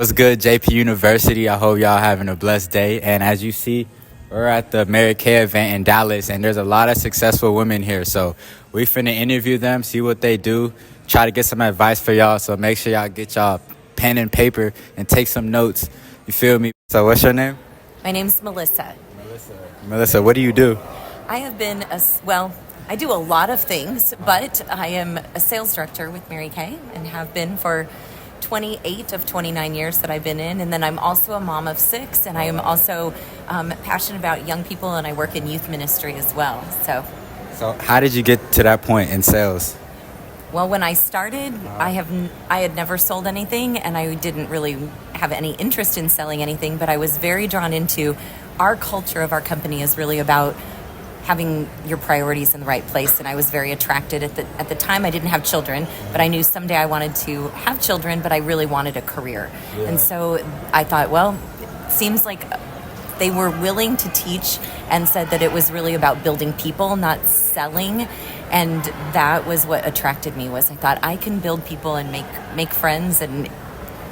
What's good, JP University? I hope y'all having a blessed day. And as you see, we're at the Mary Kay event in Dallas, and there's a lot of successful women here. So we finna interview them, see what they do, try to get some advice for y'all. So make sure y'all get y'all pen and paper and take some notes. You feel me? So what's your name? My name's Melissa. Melissa, what do you do? I have been I do a lot of things, but I am a sales director with Mary Kay and have been for 28 of 29 years that I've been in. And then I'm also a mom of 6, and I am also passionate about young people, and I work in youth ministry as well. So how did you get to that point in sales? Well, when I started, I had never sold anything, and I didn't really have any interest in selling anything, but I was very drawn into our culture of our company is really about having your priorities in the right place. And I was very attracted at the time. I didn't have children, but I knew someday I wanted to have children, but I really wanted a career. Yeah. And so I thought, well, it seems like they were willing to teach and said that it was really about building people, not selling. And that was what attracted me. Was I thought I can build people and make friends, and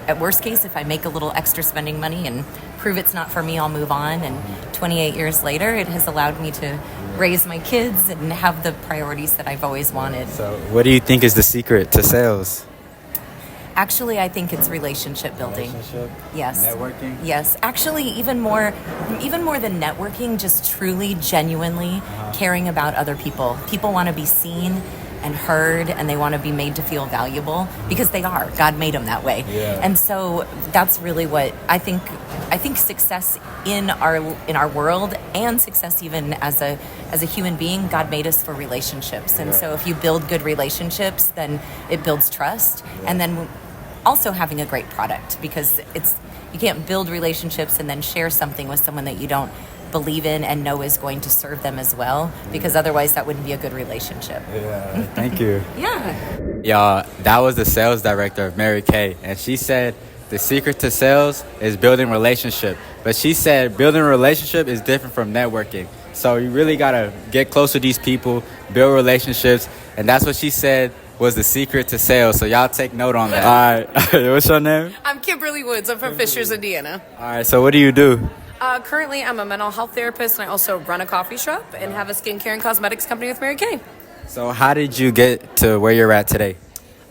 at worst case, if I make a little extra spending money and prove it's not for me, I'll move on. And 28 years later, it has allowed me to raise my kids and have the priorities that I've always wanted. So what do you think is the secret to sales? Actually, I think it's relationship building. Yes. Networking? Yes. Actually, even more than networking, just truly, genuinely caring about other people. People want to be seen and heard, and they want to be made to feel valuable because they are. God made them that way. Yeah. And so that's really what I think success in our world, and success even as a human being, God made us for relationships. And so if you build good relationships, then it builds trust. And then also having a great product, because you can't build relationships and then share something with someone that you don't believe in and know is going to serve them as well, because otherwise that wouldn't be a good relationship. Yeah, thank you. Yeah. Y'all, that was the sales director of Mary Kay, and she said the secret to sales is building relationship. But she said building a relationship is different from networking. So you really gotta get close to these people, build relationships, and that's what she said was the secret to sales. So y'all take note on that. All right, what's your name? I'm Kimberly Woods. I'm from Fishers, Indiana. All right, so what do you do? Currently, I'm a mental health therapist, and I also run a coffee shop and have a skincare and cosmetics company with Mary Kay. So how did you get to where you're at today?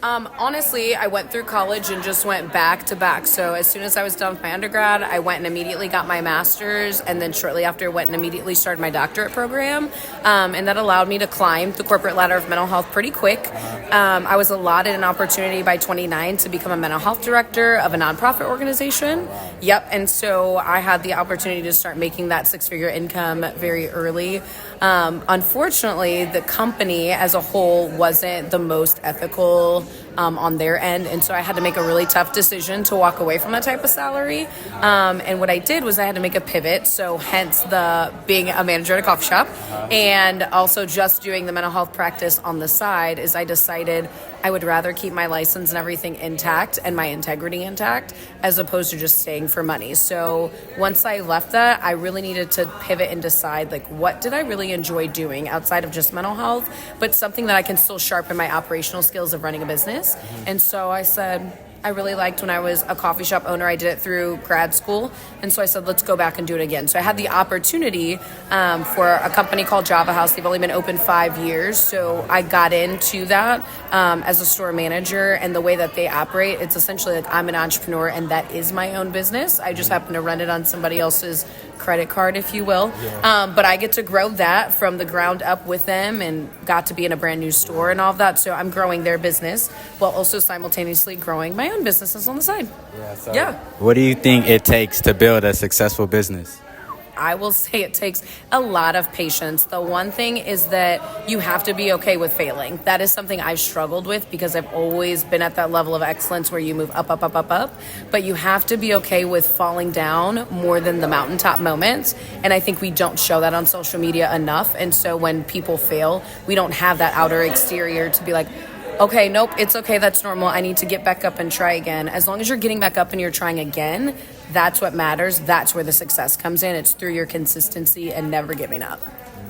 Honestly, I went through college and just went back to back. So as soon as I was done with my undergrad, I went and immediately got my master's, and then shortly after went and immediately started my doctorate program. And that allowed me to climb the corporate ladder of mental health pretty quick. I was allotted an opportunity by 29 to become a mental health director of a nonprofit organization. Yep. And so I had the opportunity to start making that 6-figure income very early. Unfortunately, the company as a whole wasn't the most ethical on their end, and so I had to make a really tough decision to walk away from that type of salary. And what I did was I had to make a pivot, so hence the being a manager at a coffee shop, and also just doing the mental health practice on the side. Is I decided I would rather keep my license and everything intact and my integrity intact, as opposed to just staying for money. So once I left that, I really needed to pivot and decide, like, what did I really enjoy doing outside of just mental health, but something that I can still sharpen my operational skills of running a business. And so I said, I really liked when I was a coffee shop owner. I did it through grad school. And so I said, let's go back and do it again. So I had the opportunity for a company called Java House. They've only been open 5 years. So I got into that as a store manager. And the way that they operate, it's essentially like I'm an entrepreneur and that is my own business. I just happen to run it on somebody else's credit card, if you will. But I get to grow that from the ground up with them, and got to be in a brand new store and all of that. So I'm growing their business while also simultaneously growing my own businesses on the side. What do you think it takes to build a successful business? I will say it takes a lot of patience. The one thing is that you have to be okay with failing. That is something I've struggled with, because I've always been at that level of excellence where you move up, up, up, up, up. But you have to be okay with falling down more than the mountaintop moments. And I think we don't show that on social media enough. And so when people fail, we don't have that outer exterior to be like, okay, nope, it's okay, that's normal, I need to get back up and try again. As long as you're getting back up and you're trying again, that's what matters. That's where the success comes in. It's through your consistency and never giving up.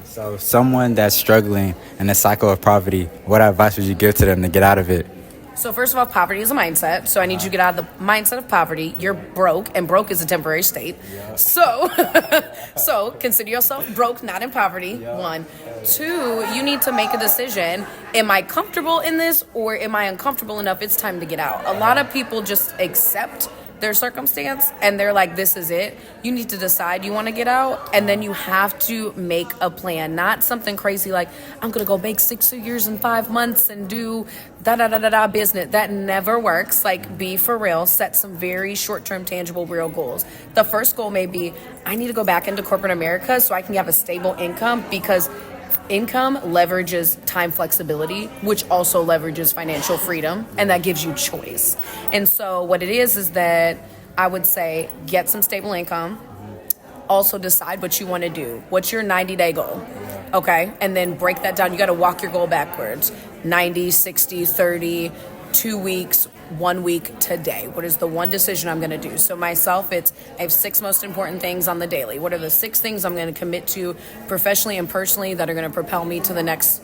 So someone that's struggling in a cycle of poverty, what advice would you give to them to get out of it? So first of all, poverty is a mindset. So I need you to get out of the mindset of poverty. You're broke, and broke is a temporary state. So, so consider yourself broke, not in poverty. One, two, you need to make a decision. Am I comfortable in this, or am I uncomfortable enough? It's time to get out. A lot of people just accept their circumstance and they're like, this is it. You need to decide you want to get out, and then you have to make a plan, not something crazy like, I'm gonna go make 6 figures in 5 months and do da business. That never works. Like, be for real. Set some very short-term, tangible, real goals. The first goal may be, I need to go back into corporate America so I can have a stable income, because income leverages time flexibility, which also leverages financial freedom, and that gives you choice. And so what it is that I would say, get some stable income. Also decide what you want to do. What's your 90-day goal? Okay, and then break that down. You got to walk your goal backwards. 90, 60, 30, 2 weeks, 1 week, today. What is the one decision I'm going to do? So myself, I have 6 most important things on the daily. What are the 6 things I'm going to commit to professionally and personally that are going to propel me to the next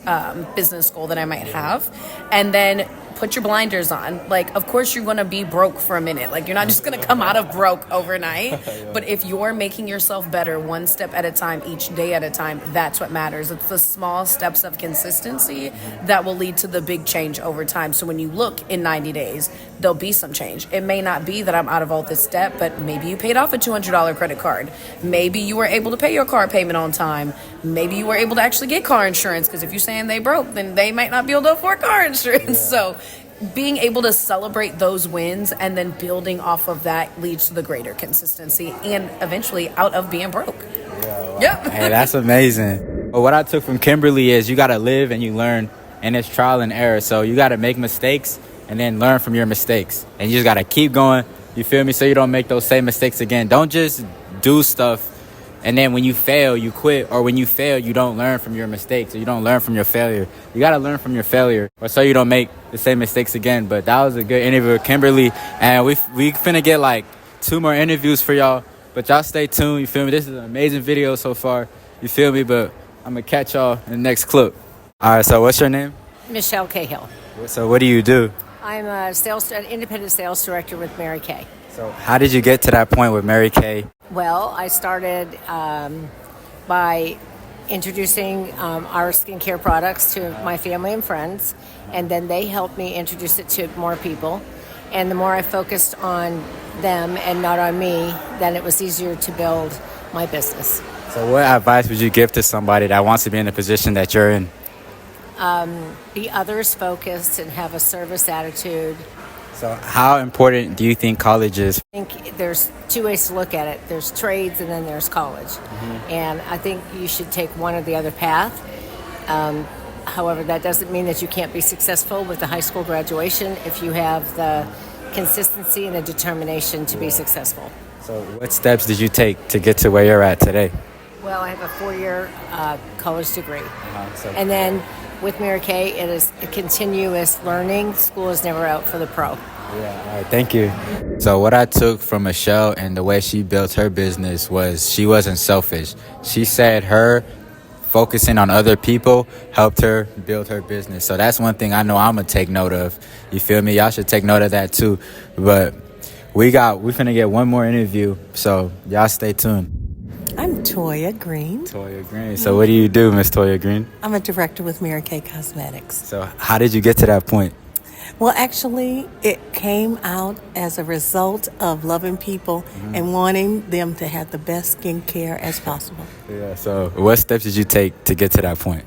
business goal that I might have? And then put your blinders on. Like, of course you're going to be broke for a minute. Like, you're not just going to come out of broke overnight. But if you're making yourself better one step at a time, each day at a time, that's what matters. It's the small steps of consistency that will lead to the big change over time. So when you look in 90 days, there'll be some change. It may not be that I'm out of all this debt, but maybe you paid off a $200 credit card. Maybe you were able to pay your car payment on time. Maybe you were able to actually get car insurance, because if you're saying they broke, then they might not be able to afford car insurance. So being able to celebrate those wins and then building off of that leads to the greater consistency and eventually out of being broke. Yep. Hey, that's amazing. But what I took from Kimberly is you got to live and you learn, and it's trial and error. So you got to make mistakes and then learn from your mistakes. And you just got to keep going, you feel me, so you don't make those same mistakes again. Don't just do stuff and then when you fail, you quit. Or when you fail, you don't learn from your mistakes, or you don't learn from your failure. You got to learn from your failure, or so you don't make the same mistakes again. But that was a good interview with Kimberly. And we finna get like 2 more interviews for y'all. But y'all stay tuned, you feel me? This is an amazing video so far, you feel me? But I'm going to catch y'all in the next clip. All right, so what's your name? Michelle Cahill. So what do you do? I'm an independent sales director with Mary Kay. So how did you get to that point with Mary Kay? Well, I started by introducing our skincare products to my family and friends, and then they helped me introduce it to more people. And the more I focused on them and not on me, then it was easier to build my business. So what advice would you give to somebody that wants to be in the position that you're in? Be others focused and have a service attitude. So how important do you think college is? I think there's 2 ways to look at it. There's trades and then there's college. Mm-hmm. And I think you should take one or the other path. However, that doesn't mean that you can't be successful with the high school graduation if you have the consistency and the determination to be successful. So what steps did you take to get to where you're at today? Well, I have a 4-year college degree. And then with Mary Kay, it is a continuous learning. School is never out for the pro. Yeah, all right, thank you. So what I took from Michelle and the way she built her business was she wasn't selfish. She said her focusing on other people helped her build her business. So that's one thing I know I'm going to take note of. You feel me? Y'all should take note of that too. But we finna get one more interview. So y'all stay tuned. I'm Toya Green. Toya Green. So what do you do, Miss Toya Green? I'm a director with Mary Kay Cosmetics. So how did you get to that point? Well, actually, it came out as a result of loving people and wanting them to have the best skincare as possible. Yeah. So what steps did you take to get to that point?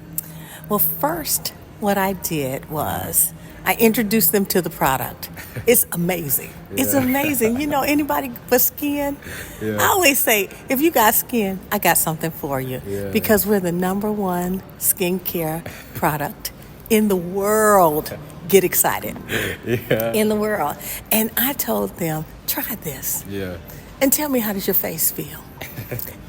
Well, first, what I did was I introduced them to the product. It's amazing. Yeah. It's amazing. You know, anybody with skin, I always say, if you got skin, I got something for you. Yeah. Because we're the #1 skincare product in the world. Get excited. Yeah. In the world. And I told them, try this. Yeah. And tell me, how does your face feel?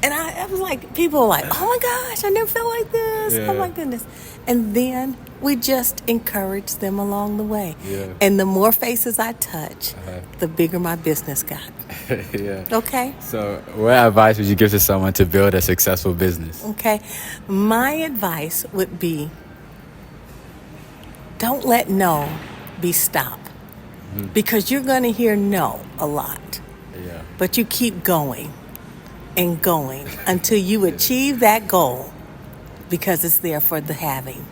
And I was like, people were like, oh my gosh, I never felt like this. Yeah. Oh my goodness. And then we just encouraged them along the way. Yeah. And the more faces I touch, the bigger my business got. Yeah. Okay? So what advice would you give to someone to build a successful business? Okay. My advice would be, don't let no be stop. because you're going to hear no a lot. Yeah. But you keep going and going until you achieve that goal because it's there for the having.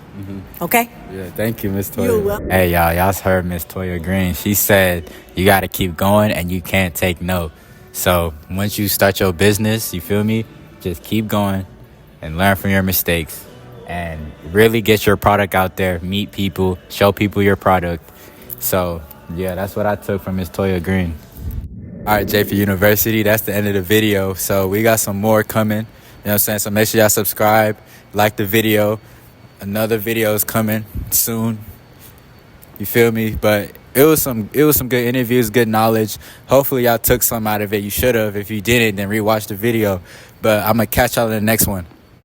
Okay? Yeah, thank you, Miss Toya. You're welcome. Hey, y'all heard Miss Toya Green. She said you got to keep going and you can't take no. So once you start your business, you feel me? Just keep going and learn from your mistakes and really get your product out there, meet people, show people your product. So, yeah, that's what I took from Miss Toya Green. All right, JP University, that's the end of the video. So we got some more coming. You know what I'm saying? So make sure y'all subscribe, like the video. Another video is coming soon. You feel me? But it was some good interviews, good knowledge. Hopefully y'all took some out of it. You should have. If you didn't, then rewatch the video. But I'm gonna catch y'all in the next one.